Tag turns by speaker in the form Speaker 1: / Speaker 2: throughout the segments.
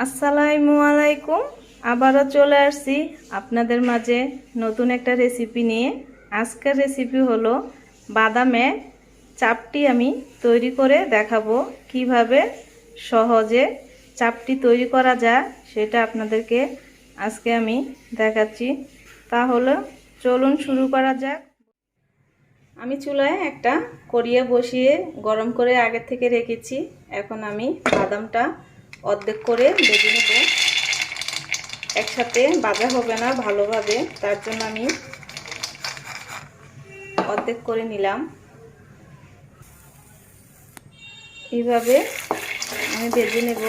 Speaker 1: আসসালামু আলাইকুম। আবারও চলে আসছি আপনাদের মাঝে নতুন একটা রেসিপি নিয়ে। আজকের রেসিপি হলো বাদামের চাপটি আমি তৈরি করে দেখাবো। কিভাবে সহজে চাপটি তৈরি করা যায় সেটা আপনাদেরকে আজকে আমি দেখাচ্ছি। তাহলে চলুন শুরু করা যাক। আমি চুলায় একটা কড়িয়ে বসিয়ে গরম করে আগে থেকে রেখেছি। এখন আমি বাদামটা অর্ধেক করে ভেজে নেব। একসাথে ভাজা হবে না ভালোভাবে, তার জন্য আমি অর্ধেক করে নিলাম। এইভাবে আমি ভেজে নেব।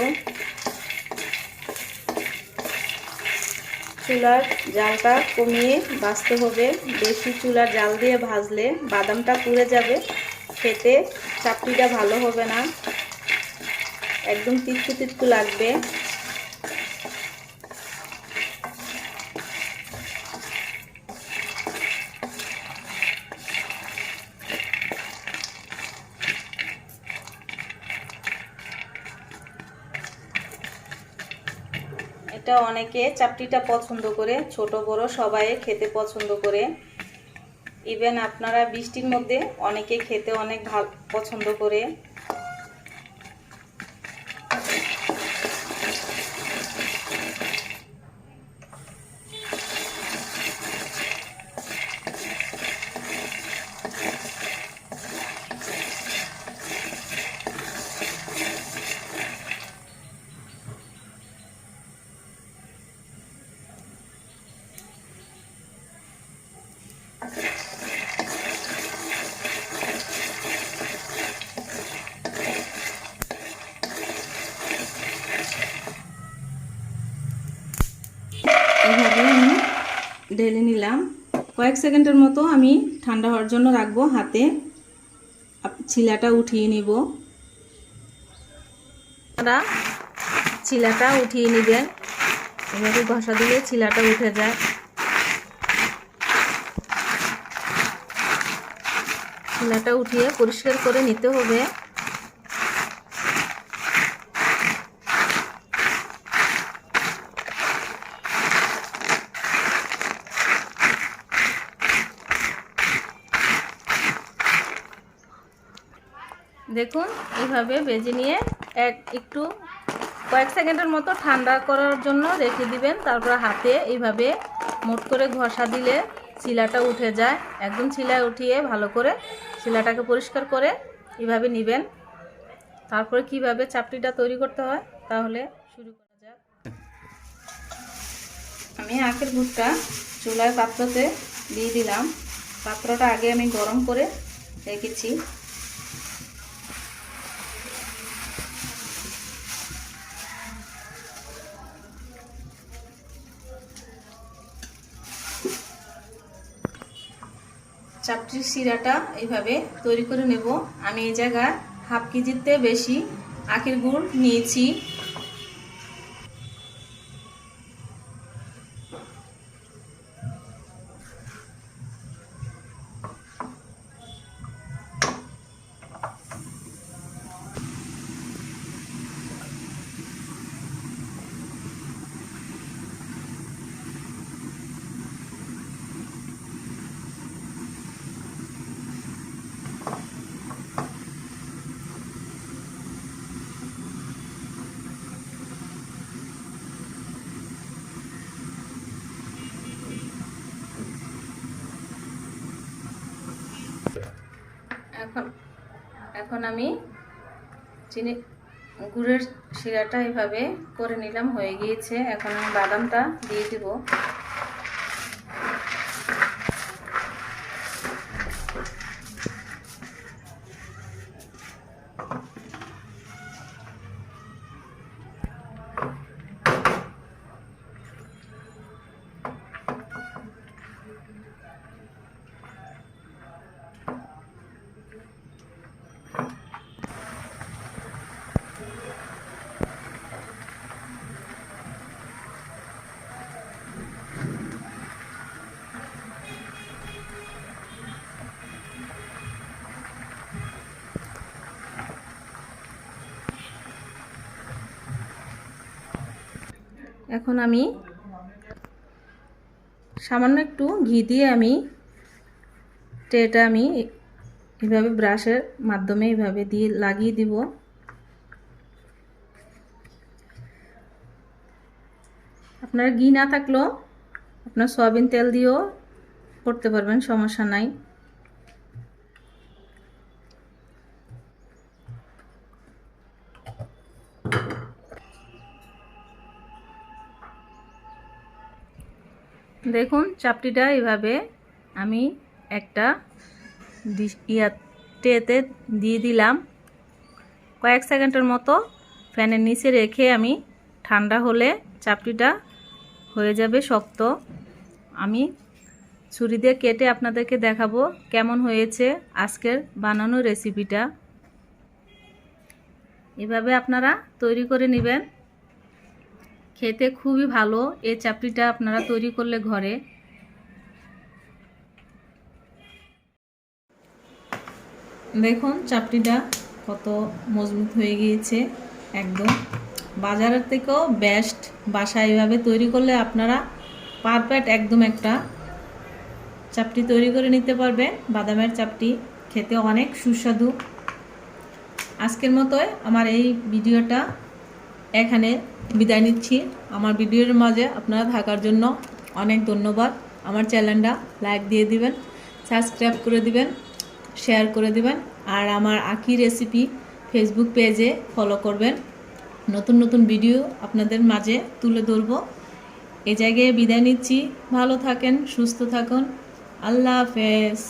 Speaker 1: চুলার জালটা কমিয়ে ভাজতে হবে। বেশি চুলার জাল দিয়ে ভাজলে বাদামটা পুড়ে যাবে, খেতে চাপটিটা ভালো হবে না, একদম তিতকু তিতকু লাগবে। এটা অনেকে চাপটিটা পছন্দ করে, ছোট বড় সবাই খেতে পছন্দ করে। ইভেন আপনারা বৃষ্টির মধ্যে অনেকে খেতে অনেক পছন্দ করে। এইভাবে আমি ঢেলে নিলাম। কয়েক সেকেন্ডের মতো আমি ঠান্ডা হওয়ার জন্য রাখবো। হাতে ছিলাটা উঠিয়ে নিব। আপনারা ছিলাটা উঠিয়ে নেবেন। এভাবে ঘষা দিলে ছিলাটা উঠে যায়। ছিলাটা উঠিয়ে পরিষ্কার করে নিতে হবে। দেখুন এইভাবে ভেজে নিয়ে একটু কয়েক সেকেন্ডের মতো ঠান্ডা করার জন্য রেখে দিবেন। তারপর হাতে এইভাবে মোট করে ঘষা দিলে ছিলাটা উঠে যায়। একদম ছিলা উঠিয়ে ভালো করে ছিলাটাকে পরিষ্কার করে এইভাবে নেবেন। তারপরে কিভাবে চাপটিটা তৈরি করতে হয় তাহলে শুরু করা যাক। আমি আখের গুড়টা চুলায় পাত্রতে দিয়ে দিলাম। পাত্রটা আগে আমি গরম করে রেখেছি। চাপটির শিরাটা এইভাবে তৈরি করে নেব। আমি এই জায়গায় হাফ কেজিতে বেশি আখের গুড় নিয়েছি। এখন আমি চিনি গুড়ের শিরাটা এইভাবে করে নিলাম, হয়ে গিয়েছে। এখন আমি বাদামটা দিয়ে দিব। এখন আমি সামান্য একটু ঘি দিয়ে আমি ট্রেটা আমি এইভাবে ব্রাশের মাধ্যমে এইভাবে দিয়ে লাগিয়ে দিব। আপনার ঘি না থাকলেও আপনার সয়াবিন তেল দিয়েও করতে পারবেন, সমস্যা নাই। দেখুন চাপটিটা এইভাবে আমি একটা ট্রেতে দিয়ে দিলাম। কয়েক সেকেন্ডের মতো ফ্যানের নিচে রেখে আমি ঠান্ডা হলে চাপটিটা হয়ে যাবে শক্ত। আমি ছুরি দিয়ে কেটে আপনাদেরকে দেখাবো কেমন হয়েছে আজকের বানানো রেসিপিটা। এভাবে আপনারা তৈরি করে নেবেন, খেতে খুবই ভালো। এই চাপটিটা আপনারা তৈরি করলে ঘরে। দেখুন চাপটিটা কত মজবুত হয়ে গিয়েছে, একদম বাজারের থেকেও বেস্ট। বাসায় এইভাবে তৈরি করলে আপনারা পারফেক্ট একদম একটা চাপটি তৈরি করে নিতে পারবেন। বাদামের চাপটি খেতে অনেক সুস্বাদু। আজকের মতোই আমার এই ভিডিওটা এখানে বিদায় নিচ্ছি। আমার ভিডিওর মাঝে আপনারা থাকার জন্য অনেক ধন্যবাদ। আমার চ্যানেলটা লাইক দিয়ে দিবেন, সাবস্ক্রাইব করে দিবেন, শেয়ার করে দিবেন। আর আমার আঁকি রেসিপি ফেসবুক পেজে ফলো করবেন। নতুন নতুন ভিডিও আপনাদের মাঝে তুলে ধরবো। এই জায়গায় বিদায় নিচ্ছি। ভালো থাকেন, সুস্থ থাকুন। আল্লাহ হাফেজ।